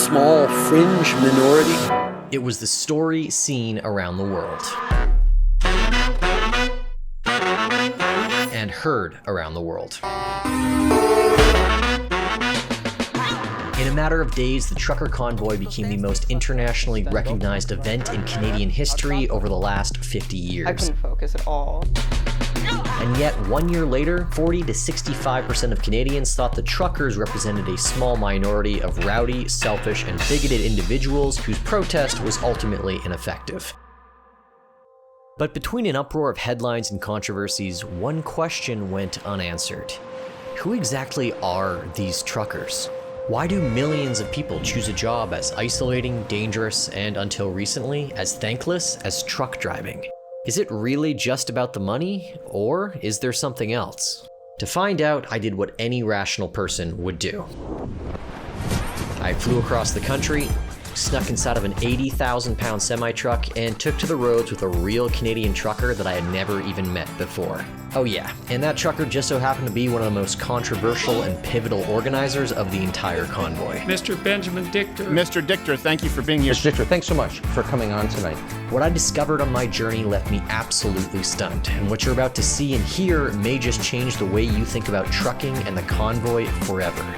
small fringe minority. It was the story seen around the world. And heard around the world. In a matter of days, the trucker convoy became the most internationally recognized event in Canadian history over the last 50 years. I couldn't focus at all. And yet, 1 year later, 40 to 65% of Canadians thought the truckers represented a small minority of rowdy, selfish, and bigoted individuals whose protest was ultimately ineffective. But between an uproar of headlines and controversies, one question went unanswered. Who exactly are these truckers? Why do millions of people choose a job as isolating, dangerous, and until recently, as thankless as truck driving? Is it really just about the money, or is there something else? To find out, I did what any rational person would do. I flew across the country, snuck inside of an 80,000-pound semi-truck, and took to the roads with a real Canadian trucker that I had never even met before. Oh yeah, and that trucker just so happened to be one of the most controversial and pivotal organizers of the entire convoy. Mr. Benjamin Dichter. Mr. Dichter, thank you for being here. Mr. Dichter, thanks so much for coming on tonight. What I discovered on my journey left me absolutely stunned, and what you're about to see and hear may just change the way you think about trucking and the convoy forever.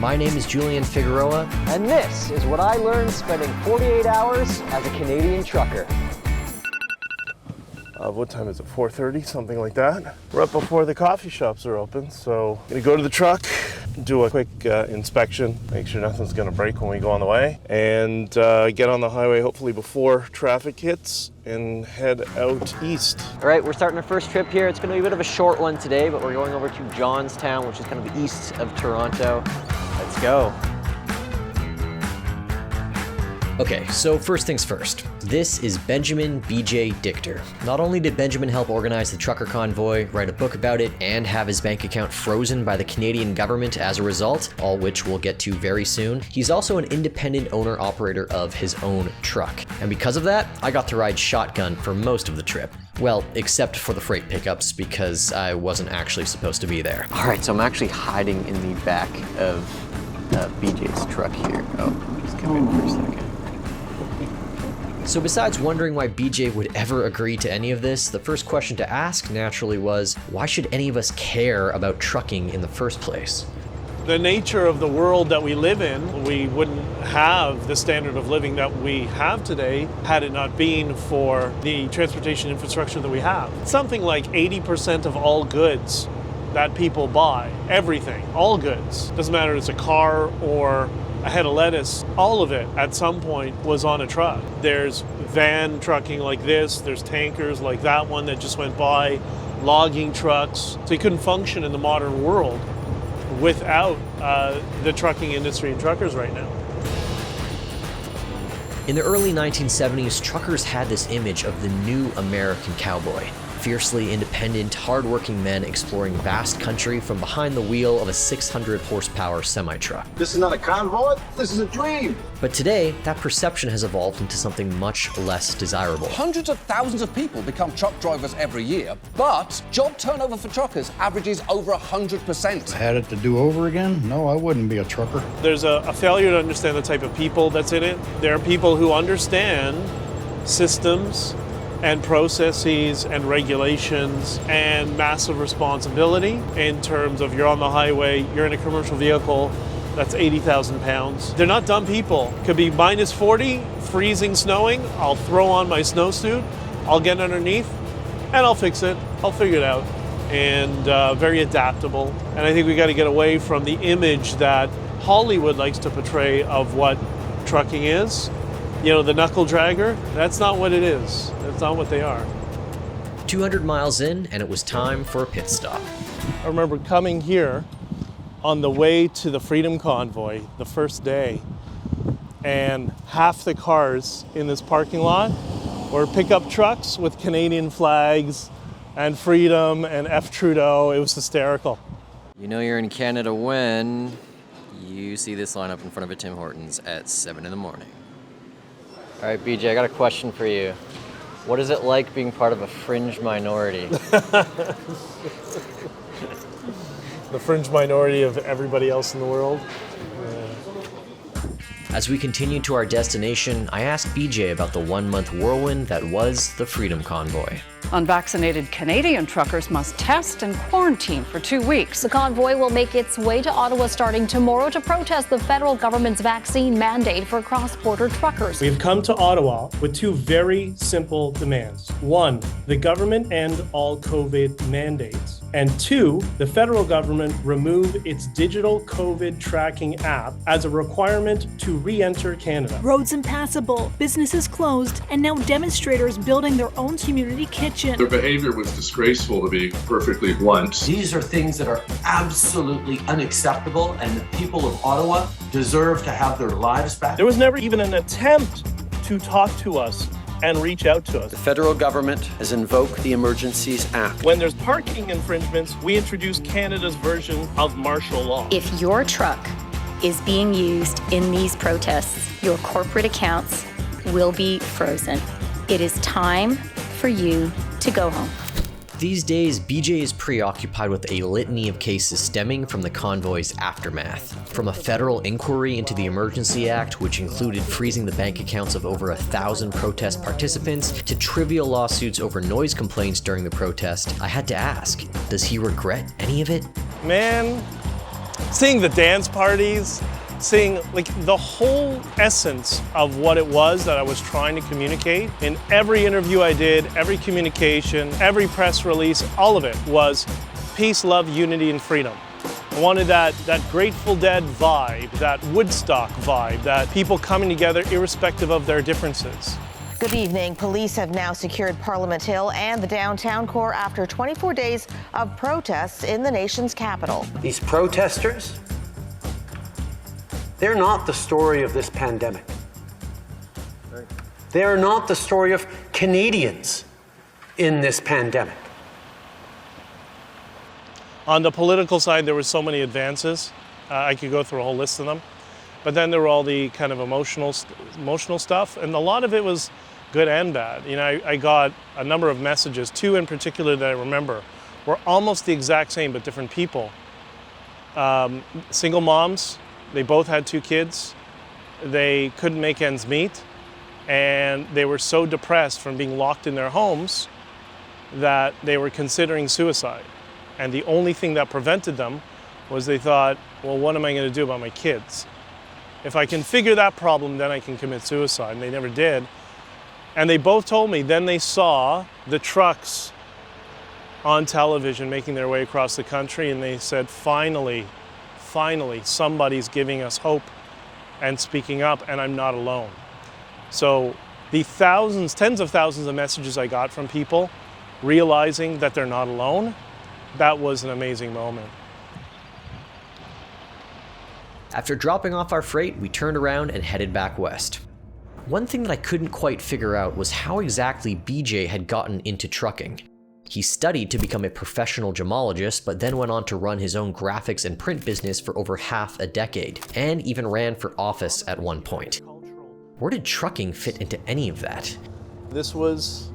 My name is Julian Figueroa, and this is what I learned spending 48 hours as a Canadian trucker. What time is it? 4:30, something like that. Right before the coffee shops are open, so I'm gonna go to the truck, do a quick inspection, make sure nothing's gonna break when we go on the way, and get on the highway hopefully before traffic hits and head out east. All right, we're starting our first trip here. It's gonna be a bit of a short one today, but we're going over to Johnstown, which is kind of east of Toronto. Let's go. Okay, so first things first. This is Benjamin B.J. Dichter. Not only did Benjamin help organize the trucker convoy, write a book about it, and have his bank account frozen by the Canadian government as a result, all which we'll get to very soon, he's also an independent owner-operator of his own truck. And because of that, I got to ride shotgun for most of the trip. Well, except for the freight pickups, because I wasn't actually supposed to be there. All right, so I'm actually hiding in the back of BJ's truck here. Oh, just come in for a second. So besides wondering why BJ would ever agree to any of this, the first question to ask naturally was, why should any of us care about trucking in the first place? The nature of the world that we live in, we wouldn't have the standard of living that we have today had it not been for the transportation infrastructure that we have. Something like 80% of all goods that people buy, everything, all goods, doesn't matter if it's a car or a head of lettuce, all of it at some point was on a truck. There's van trucking like this, there's tankers like that one that just went by, logging trucks. So you couldn't function in the modern world without the trucking industry and truckers right now. In the early 1970s, truckers had this image of the new American cowboy. Fiercely independent, hard-working men exploring vast country from behind the wheel of a 600-horsepower semi-truck. This is not a convoy, this is a dream. But today, that perception has evolved into something much less desirable. Hundreds of thousands of people become truck drivers every year, but job turnover for truckers averages over 100%. Had it to do over again? No, I wouldn't be a trucker. There's a failure to understand the type of people that's in it. There are people who understand systems and processes and regulations and massive responsibility in terms of you're on the highway, you're in a commercial vehicle that's 80,000 pounds. They're not dumb people. Could be minus 40, freezing, snowing. I'll throw on my snowsuit, I'll get underneath, and I'll fix it. I'll figure it out. And very adaptable. And I think we got to get away from the image that Hollywood likes to portray of what trucking is. You know, the knuckle dragger, that's not what it is. That's not what they are. 200 miles in, and it was time for a pit stop. I remember coming here on the way to the Freedom Convoy the first day, and half the cars in this parking lot were pickup trucks with Canadian flags and Freedom and F. Trudeau. It was hysterical. You know you're in Canada when you see this lineup in front of a Tim Hortons at 7 in the morning. All right, BJ, I got a question for you. What is it like being part of a fringe minority? The fringe minority of everybody else in the world. As we continued to our destination, I asked BJ about the 1-month whirlwind that was the Freedom Convoy. Unvaccinated Canadian truckers must test and quarantine for 2 weeks. The convoy will make its way to Ottawa starting tomorrow to protest the federal government's vaccine mandate for cross-border truckers. We've come to Ottawa with 2 very simple demands. 1, the government end all COVID mandates. And 2, the federal government remove its digital COVID tracking app as a requirement to re-enter Canada. Roads impassable, businesses closed, and now demonstrators building their own community kitchen. Their behavior was disgraceful, to be perfectly blunt. These are things that are absolutely unacceptable, and the people of Ottawa deserve to have their lives back. There was never even an attempt to talk to us and reach out to us. The federal government has invoked the Emergencies Act. When there's parking infringements, we introduce Canada's version of martial law. If your truck is being used in these protests, your corporate accounts will be frozen. It is time for you to go home. These days, BJ is preoccupied with a litany of cases stemming from the convoy's aftermath. From a federal inquiry into the Emergency Act, which included freezing the bank accounts of over 1,000 protest participants, to trivial lawsuits over noise complaints during the protest, I had to ask, does he regret any of it? Man, seeing the dance parties, seeing like the whole essence of what it was that I was trying to communicate in every interview I did, every communication, every press release, all of it was peace, love, unity, and freedom. I wanted that Grateful Dead vibe, that Woodstock vibe, that people coming together irrespective of their differences. Good evening. Police have now secured Parliament Hill and the downtown core after 24 days of protests in the nation's capital. These protesters, they're not the story of this pandemic. They are not the story of Canadians in this pandemic. On the political side, there were so many advances. I could go through a whole list of them. But then there were all the kind of emotional stuff, and a lot of it was good and bad. You know, I got a number of messages, 2 in particular that I remember, were almost the exact same, but different people. Single moms. They both had 2 kids. They couldn't make ends meet, and they were so depressed from being locked in their homes that they were considering suicide. And the only thing that prevented them was they thought, well, what am I going to do about my kids? If I can figure that problem, then I can commit suicide. And they never did. And they both told me then they saw the trucks on television making their way across the country, and they said, finally, somebody's giving us hope and speaking up, and I'm not alone. So the thousands, tens of thousands of messages I got from people realizing that they're not alone, that was an amazing moment. After dropping off our freight, we turned around and headed back west. One thing that I couldn't quite figure out was how exactly BJ had gotten into trucking. He studied to become a professional gemologist, but then went on to run his own graphics and print business for over half a decade, and even ran for office at one point. Where did trucking fit into any of that? This was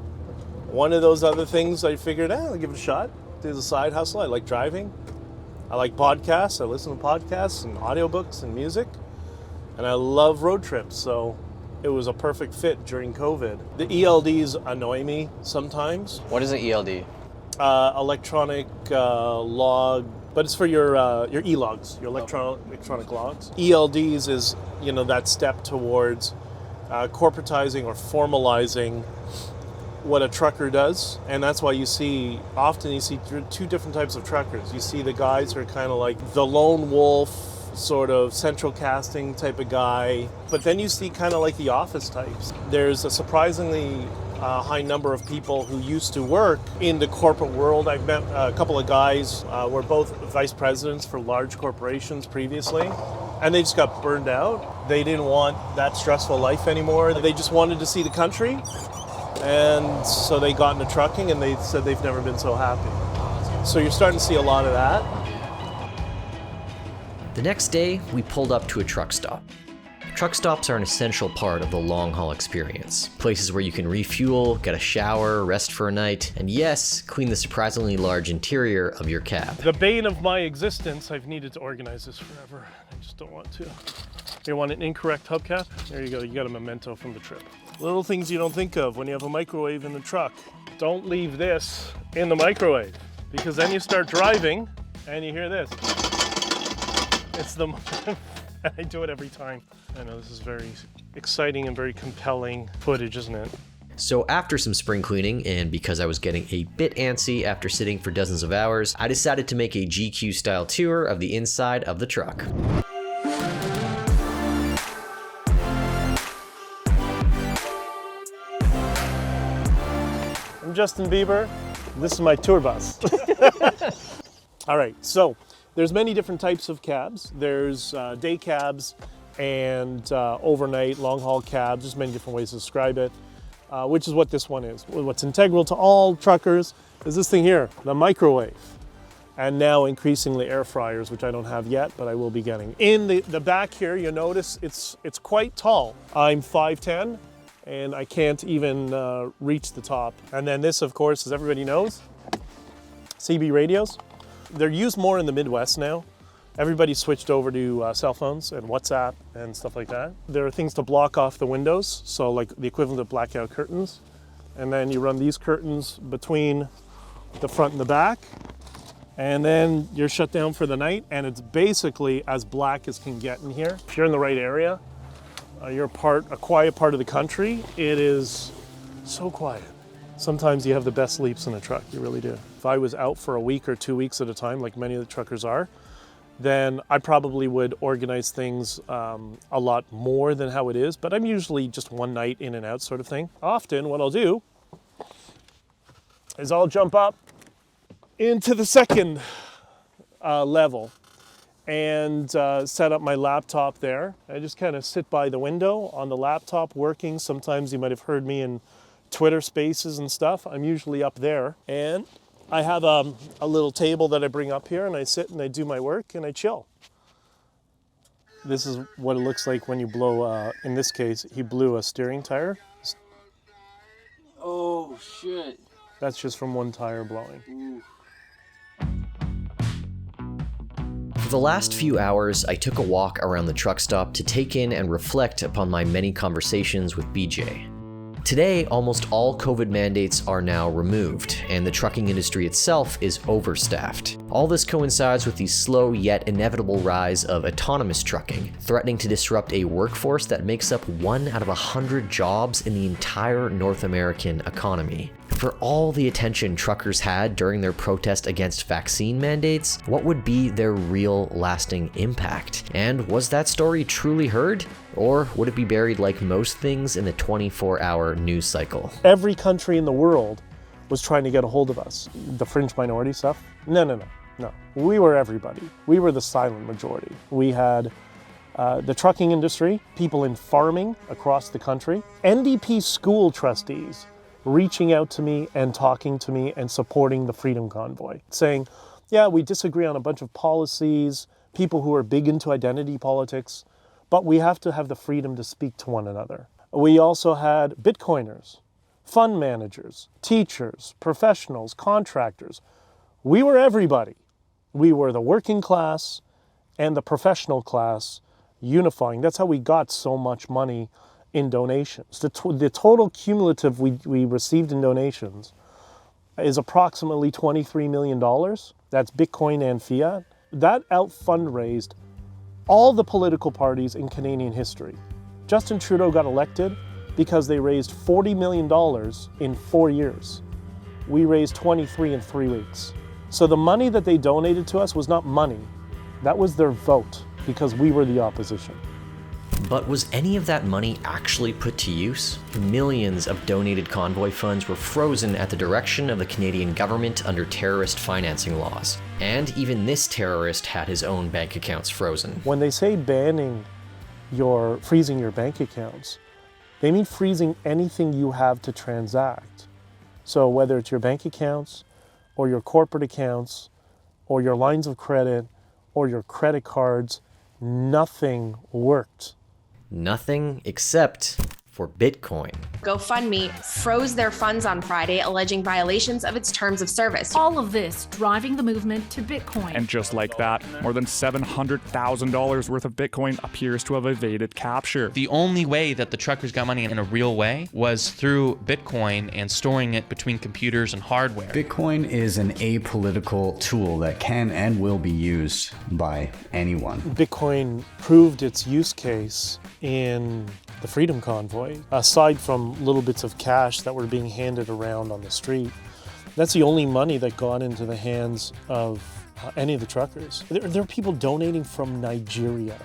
one of those other things I figured, I'll give it a shot. Do the side hustle. I like driving. I like podcasts. I listen to podcasts and audiobooks and music. And I love road trips, so it was a perfect fit during COVID. The ELDs annoy me sometimes. What is an ELD? Electronic log, but it's for your e-logs, your electronic logs. ELDs is, that step towards corporatizing or formalizing what a trucker does, and that's why you see 2 different types of truckers. You see the guys who are kind of like the lone wolf, sort of central casting type of guy, but then you see kind of like the office types. There's a surprisingly high number of people who used to work in the corporate world. I've met a couple of guys were both vice presidents for large corporations previously, and they just got burned out. They didn't want that stressful life anymore. They just wanted to see the country, and so they got into trucking, and they said they've never been so happy. So you're starting to see a lot of that. The next day, we pulled up to a truck stop. Truck stops are an essential part of the long-haul experience. Places where you can refuel, get a shower, rest for a night, and yes, clean the surprisingly large interior of your cab. The bane of my existence, I've needed to organize this forever. I just don't want to. You want an incorrect hubcap? There you go, you got a memento from the trip. Little things you don't think of when you have a microwave in the truck. Don't leave this in the microwave, because then you start driving and you hear this. It's the, I do it every time. I know this is very exciting and very compelling footage, isn't it? So after some spring cleaning, and because I was getting a bit antsy after sitting for dozens of hours, I decided to make a GQ style tour of the inside of the truck. I'm Justin Bieber. This is my tour bus. All right, so there's many different types of cabs. There's day cabs and overnight long haul cabs. There's many different ways to describe it, which is what this one is. What's integral to all truckers is this thing here, the microwave. And now increasingly air fryers, which I don't have yet, but I will be getting. In the back here, you'll notice it's quite tall. I'm 5'10", and I can't even reach the top. And then this, of course, as everybody knows, CB radios. They're used more in the Midwest now. Everybody switched over to cell phones and WhatsApp and stuff like that. There are things to block off the windows, so like the equivalent of blackout curtains. And then you run these curtains between the front and the back, and then you're shut down for the night, and it's basically as black as can get in here. If you're in the right area, you're a quiet part of the country. It is so quiet. Sometimes you have the best sleeps in a truck, you really do. If I was out for a week or 2 weeks at a time, like many of the truckers are, then I probably would organize things a lot more than how it is, but I'm usually just one night in and out sort of thing. Often what I'll do is I'll jump up into the second level and set up my laptop there. I just kind of sit by the window on the laptop working. Sometimes you might have heard me in Twitter spaces and stuff. I'm usually up there, and I have a little table that I bring up here, and I sit and I do my work and I chill. This is what it looks like when you blow, in this case, he blew a steering tire. Oh, shit. That's just from one tire blowing. Ooh. For the last few hours, I took a walk around the truck stop to take in and reflect upon my many conversations with BJ. Today, almost all COVID mandates are now removed, and the trucking industry itself is overstaffed. All this coincides with the slow yet inevitable rise of autonomous trucking, threatening to disrupt a workforce that makes up 1 out of 100 jobs in the entire North American economy. For all the attention truckers had during their protest against vaccine mandates, what would be their real lasting impact? And was that story truly heard? Or would it be buried like most things in the 24-hour news cycle? Every country in the world was trying to get a hold of us. The fringe minority stuff? No. We were everybody. We were the silent majority. We had the trucking industry, people in farming across the country, NDP school trustees reaching out to me and talking to me and supporting the Freedom Convoy, saying, yeah, we disagree on a bunch of policies, people who are big into identity politics, but we have to have the freedom to speak to one another. We also had Bitcoiners, fund managers, teachers, professionals, contractors. We were everybody. We were the working class and the professional class unifying. That's how we got so much money in donations. The total cumulative we received in donations is approximately $23 million. That's Bitcoin and fiat. That out-fundraised all the political parties in Canadian history. Justin Trudeau got elected because they raised $40 million in 4 years. We raised 23 in 3 weeks. So the money that they donated to us was not money. That was their vote, because we were the opposition. But was any of that money actually put to use? Millions of donated convoy funds were frozen at the direction of the Canadian government under terrorist financing laws. And even this terrorist had his own bank accounts frozen. When they say freezing your bank accounts, they mean freezing anything you have to transact. So whether it's your bank accounts, or your corporate accounts, or your lines of credit, or your credit cards, nothing worked. Nothing except for Bitcoin. GoFundMe froze their funds on Friday, alleging violations of its terms of service. All of this driving the movement to Bitcoin. And just like that, more than $700,000 worth of Bitcoin appears to have evaded capture. The only way that the truckers got money in a real way was through Bitcoin and storing it between computers and hardware. Bitcoin is an apolitical tool that can and will be used by anyone. Bitcoin proved its use case in the Freedom Convoy. Aside from little bits of cash that were being handed around on the street, that's the only money that got into the hands of any of the truckers. There are people donating from Nigeria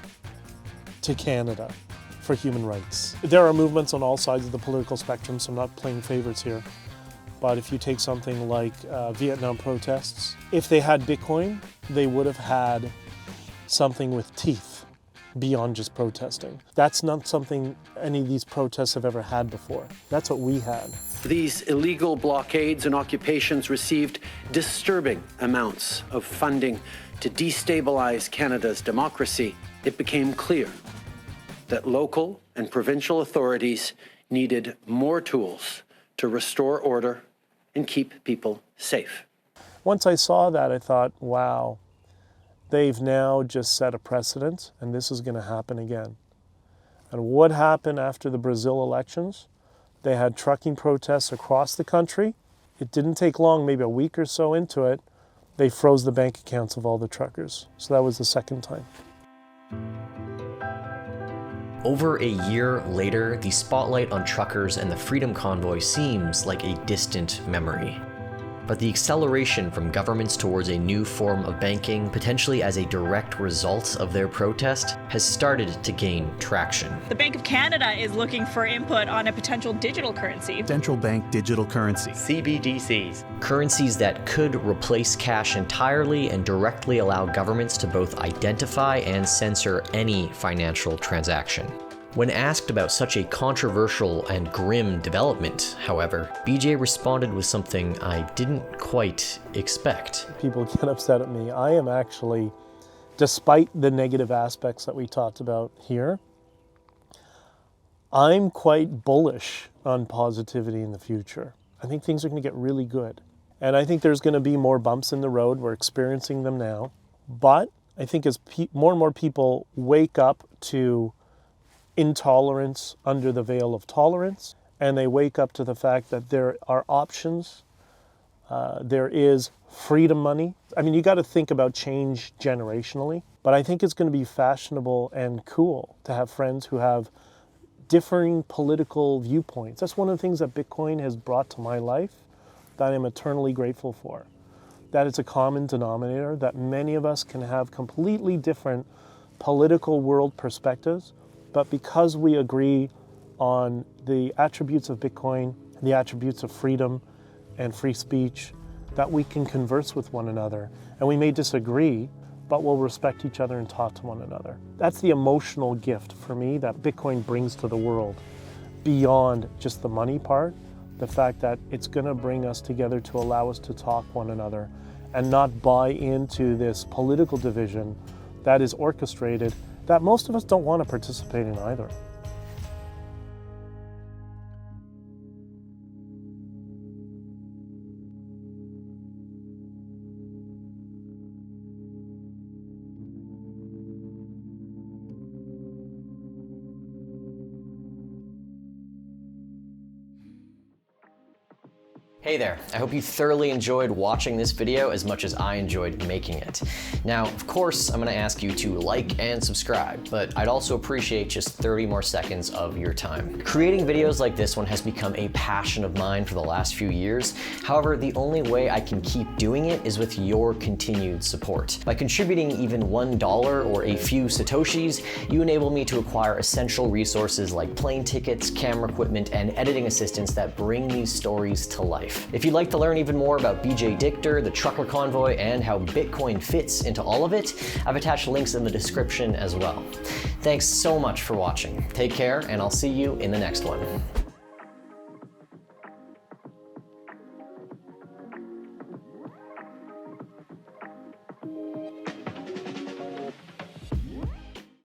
to Canada for human rights. There are movements on all sides of the political spectrum, so I'm not playing favorites here. But if you take something like Vietnam protests, if they had Bitcoin, they would have had something with teeth beyond just protesting. That's not something any of these protests have ever had before. That's what we had. These illegal blockades and occupations received disturbing amounts of funding to destabilize Canada's democracy. It became clear that local and provincial authorities needed more tools to restore order and keep people safe. Once I saw that, I thought, wow, they've now just set a precedent, and this is going to happen again. And what happened after the Brazil elections? They had trucking protests across the country. It didn't take long, maybe a week or so into it, they froze the bank accounts of all the truckers. So that was the second time. Over a year later, the spotlight on truckers and the Freedom Convoy seems like a distant memory. But the acceleration from governments towards a new form of banking, potentially as a direct result of their protest, has started to gain traction. The Bank of Canada is looking for input on a potential digital currency. Central bank digital currency. CBDCs. Currencies that could replace cash entirely and directly allow governments to both identify and censor any financial transaction. When asked about such a controversial and grim development, however, BJ responded with something I didn't quite expect. People get upset at me. I am actually, despite the negative aspects that we talked about here, I'm quite bullish on positivity in the future. I think things are going to get really good. And I think there's going to be more bumps in the road. We're experiencing them now. But I think as more and more people wake up to intolerance under the veil of tolerance, and they wake up to the fact that there are options, there is freedom money. I mean, you got to think about change generationally, but I think it's going to be fashionable and cool to have friends who have differing political viewpoints. That's one of the things that Bitcoin has brought to my life that I'm eternally grateful for. That it's a common denominator, that many of us can have completely different political world perspectives, but because we agree on the attributes of Bitcoin, the attributes of freedom and free speech, that we can converse with one another. And we may disagree, but we'll respect each other and talk to one another. That's the emotional gift for me that Bitcoin brings to the world, beyond just the money part, the fact that it's going to bring us together to allow us to talk one another and not buy into this political division that is orchestrated that most of us don't want to participate in either. Hey there, I hope you thoroughly enjoyed watching this video as much as I enjoyed making it. Now, of course, I'm gonna ask you to like and subscribe, but I'd also appreciate just 30 more seconds of your time. Creating videos like this one has become a passion of mine for the last few years. However, the only way I can keep doing it is with your continued support. By contributing even $1 or a few Satoshis, you enable me to acquire essential resources like plane tickets, camera equipment, and editing assistance that bring these stories to life. If you'd like to learn even more about BJ Dichter, the Trucker Convoy, and how Bitcoin fits into all of it, I've attached links in the description as well. Thanks so much for watching. Take care, and I'll see you in the next one.